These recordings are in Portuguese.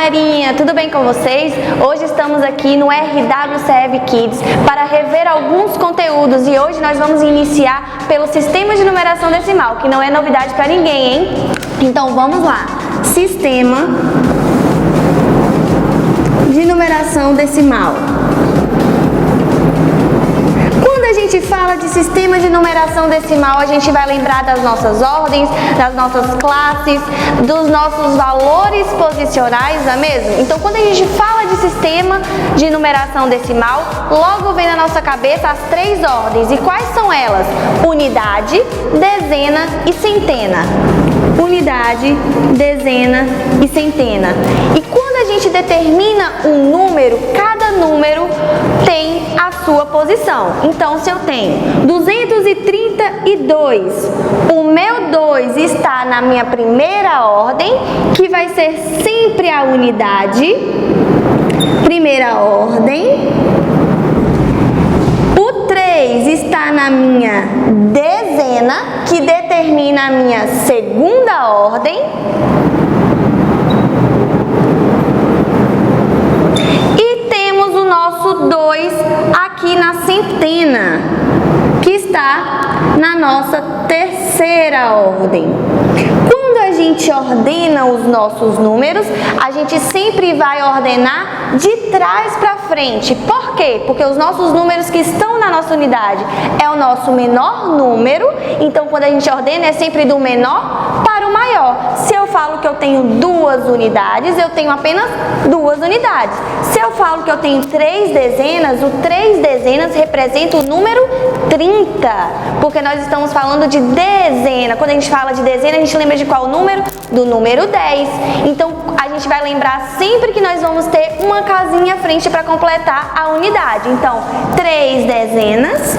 galerinha, tudo bem com vocês? Hoje estamos aqui no RWCEV Kids para rever alguns conteúdos e hoje nós vamos iniciar pelo sistema de numeração decimal, que não é novidade para ninguém, hein? Então vamos lá. Sistema de numeração decimal. Quando a gente fala de sistema de numeração decimal, a gente vai lembrar das nossas ordens, das nossas classes, dos nossos valores posicionais, não é mesmo? Então, quando a gente fala de sistema de numeração decimal, logo vem na nossa cabeça as três ordens. E quais são elas? Unidade, dezena e centena. Unidade, dezena e centena. E quando a gente determina um número, cada número tem a sua posição. Então, se eu tenho 232, o meu 2 está na minha primeira ordem, que vai ser sempre a unidade, primeira ordem. O 3 está na minha dezena, que determina a minha segunda ordem. Nosso 2 aqui na centena, que está na nossa terceira ordem. Quando a gente ordena os nossos números, a gente sempre vai ordenar de trás para frente. Por quê? Porque os nossos números que estão na nossa unidade é o nosso menor número, então quando a gente ordena é sempre do menor para o maior. Se eu falo que eu tenho 2 unidades, eu tenho apenas 2 unidades. Se eu falo que eu tenho 3 dezenas, o 3 dezenas representa o número 30, porque nós estamos falando de dezena. Quando a gente fala de dezena, a gente lembra de qual número? Do número 10. Então, a gente vai lembrar sempre que nós vamos ter uma casinha à frente para completar a unidade. Então, 3 dezenas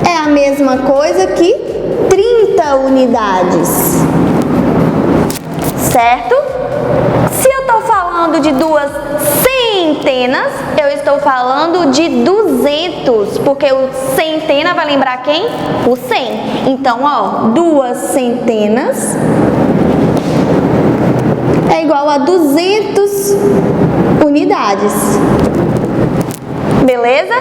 é a mesma coisa que 30 unidades, certo? Se eu estou falando de 2 centenas, eu estou falando de 200, porque o centena vai lembrar quem? O 100. Então, ó, 2 centenas é igual a 200 unidades. Beleza?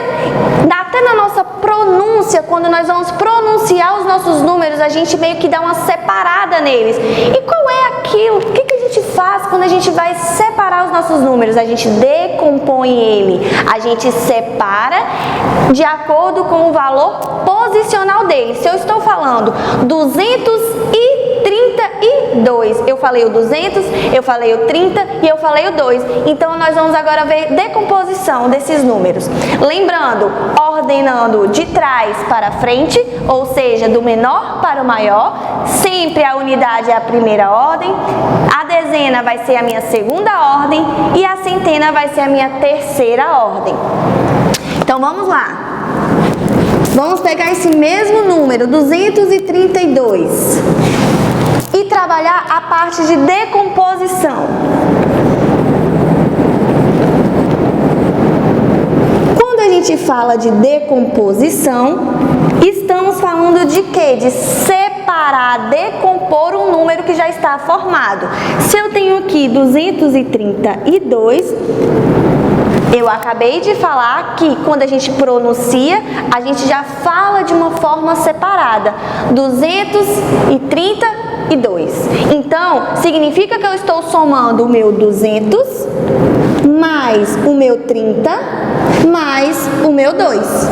Até na nossa pronúncia, quando nós vamos pronunciar os nossos números, a gente meio que dá uma separada neles. E qual é aquilo? O que a gente faz quando a gente vai separar os nossos números? A gente decompõe ele. A gente separa de acordo com o valor posicional dele. Se eu estou falando 232, eu falei o 200, eu falei o 30 e eu falei o 2. Então, nós vamos agora ver decomposição desses números. Lembrando, ordenando de trás para frente, ou seja, do menor para o maior. Sempre a unidade é a primeira ordem, a dezena vai ser a minha segunda ordem e a centena vai ser a minha terceira ordem. Então, vamos lá. Vamos pegar esse mesmo número, 232, e trabalhar a parte de decomposição. Quando a gente fala de decomposição, estamos falando de quê? De separar, decompor um número que já está formado. Se eu tenho aqui 232, eu acabei de falar que quando a gente pronuncia, a gente já fala de uma forma separada. 232. Então, significa que eu estou somando o meu 200 mais o meu 30 mais o meu 2.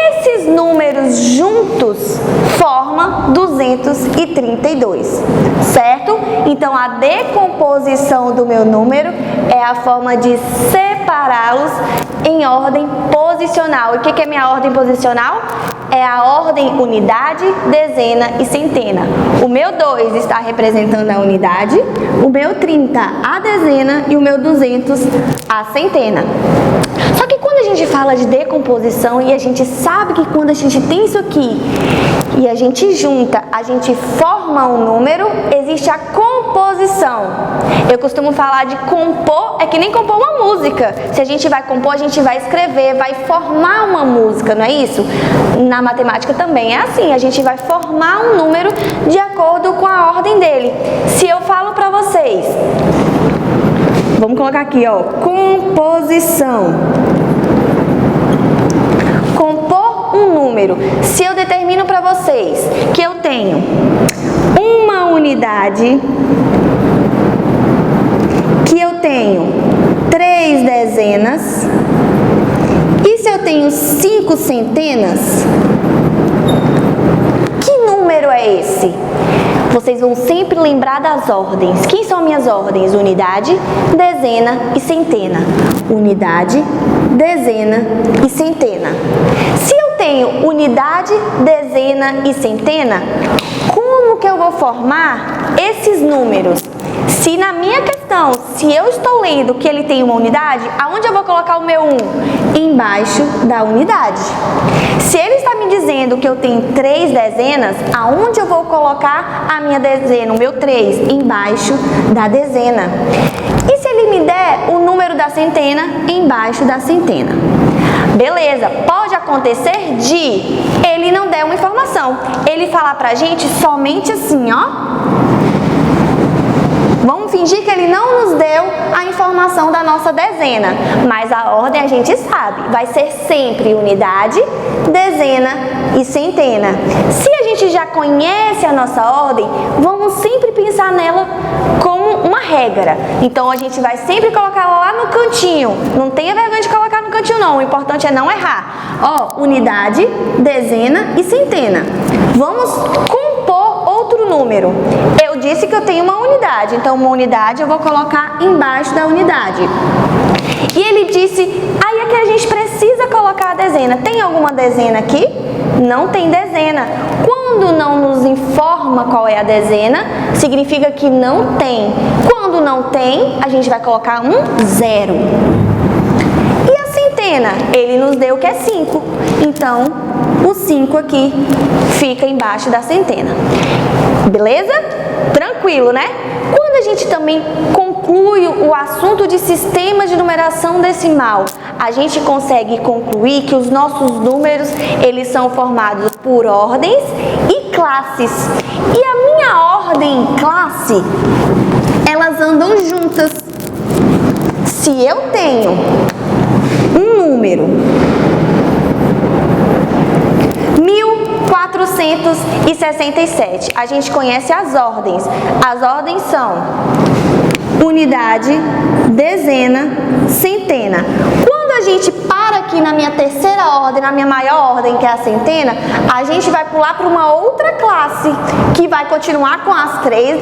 Esses números juntos formam 232, certo? Então, a decomposição do meu número é a forma de separá-los em ordem posicional. E o que é minha ordem posicional? É a ordem unidade, dezena e centena. O meu 2 está representando a unidade, o meu 30 a dezena e o meu 200 a centena. Só que quando a gente fala de decomposição e a gente sabe que quando a gente tem isso aqui e a gente junta, a gente forma um número, existe a composição. Eu costumo falar de compor, é que nem compor uma música. Se a gente vai compor, a gente vai escrever, vai formar uma música, não é isso? Na matemática também é assim, a gente vai formar um número de acordo com a ordem dele. Se eu falo para vocês, vamos colocar aqui, ó, composição. Compor um número. Se eu determino para vocês que eu tenho uma unidade, que eu tenho 3 dezenas, e se eu tenho 5 centenas, que número é esse? Vocês vão sempre lembrar das ordens. Quem são minhas ordens? Unidade, dezena e centena. Unidade, dezena e centena. Se eu tenho unidade, dezena e centena, como que eu vou formar esses números? Se na minha questão, se eu estou lendo que ele tem uma unidade, aonde eu vou colocar o meu 1? Embaixo da unidade. Se ele está me dizendo que eu tenho 3 dezenas, aonde eu vou colocar a minha dezena, o meu 3? Embaixo da dezena. E se ele me der o número da centena? Embaixo da centena. Beleza, pode acontecer de ele não der uma informação, ele falar pra gente somente assim, ó. Vamos fingir que ele não nos deu a informação da nossa dezena, mas a ordem a gente sabe, vai ser sempre unidade, dezena e centena. Se a gente já conhece a nossa ordem, vamos sempre pensar nela como uma regra. Então a gente vai sempre colocar ela lá no cantinho, não tenha vergonha de colocar no cantinho não, o importante é não errar. Ó, unidade, dezena e centena. Vamos compor outro número. Eu disse que eu tenho uma unidade, então uma unidade eu vou colocar embaixo da unidade. E ele disse, aí é que a gente precisa colocar a dezena. Tem alguma dezena aqui? Não tem dezena. Quando não nos informa qual é a dezena, significa que não tem. Quando não tem, a gente vai colocar um 0. E a centena? Ele nos deu que é 5. Então, o 5 aqui fica embaixo da centena. Beleza? Tranquilo, né? Quando a gente também conclui o assunto de sistema de numeração decimal, a gente consegue concluir que os nossos números, eles são formados por ordens e classes. E a minha ordem e classe, elas andam juntas. Se eu tenho um número 1467. A gente conhece as ordens. As ordens são unidade, dezena, centena. Quando a gente para aqui na minha terceira ordem, na minha maior ordem, que é a centena, a gente vai pular para uma outra classe, que vai continuar com as 3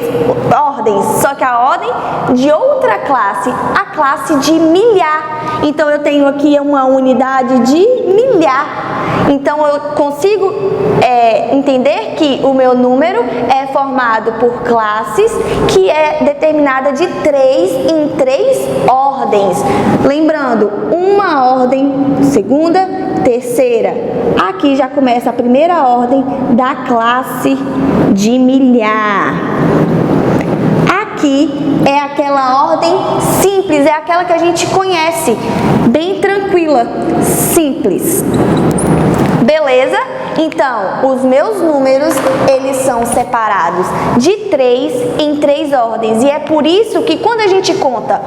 ordens, só que a ordem de outra classe, a classe de milhar. Então, eu tenho aqui uma unidade de milhar. Então, eu consigo entender que o meu número é formado por classes, que é determinada de 3 em 3 ordens. Lembrando, uma ordem, segunda, terceira. Aqui já começa a primeira ordem da classe de milhar. Aqui é aquela ordem simples, é aquela que a gente conhece, bem tranquila, simples. Beleza? Então, os meus números, eles são separados de 3 em 3 ordens. E é por isso que quando a gente conta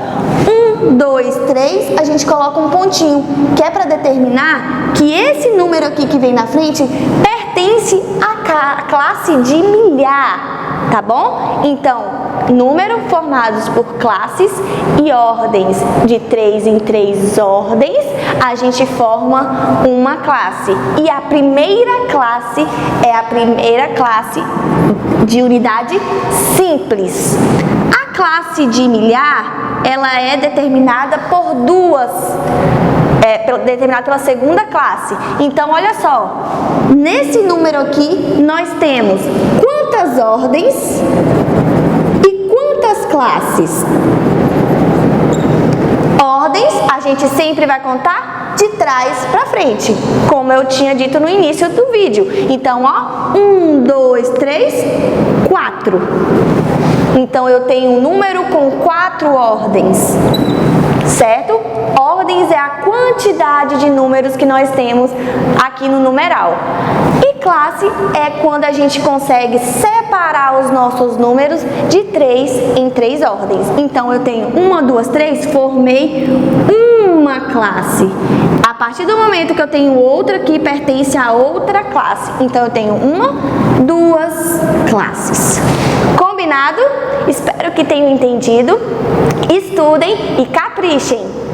1, 2, 3, a gente coloca um pontinho, que é para determinar que esse número aqui que vem na frente pertence à classe de milhar, tá bom? Então, números formados por classes e ordens de 3 em 3 ordens, a gente forma uma classe. E a primeira classe é a primeira classe de unidade simples. A classe de milhar, ela é determinada por determinada pela segunda classe. Então, olha só, nesse número aqui, nós temos quantas ordens e quantas classes? Ordens, a gente sempre vai contar de trás para frente, como eu tinha dito no início do vídeo. Então, ó, 1, 2, 3, 4. Então, eu tenho um número com 4 ordens, certo? Ordens é a quantidade de números que nós temos aqui no numeral. E classe é quando a gente consegue separar os nossos números de 3 em 3 ordens. Então, eu tenho 1, 2, 3, formei uma classe. A partir do momento que eu tenho outra que pertence a outra classe, então eu tenho 1, 2 classes. Combinado? Espero que tenham entendido. Estudem e caprichem!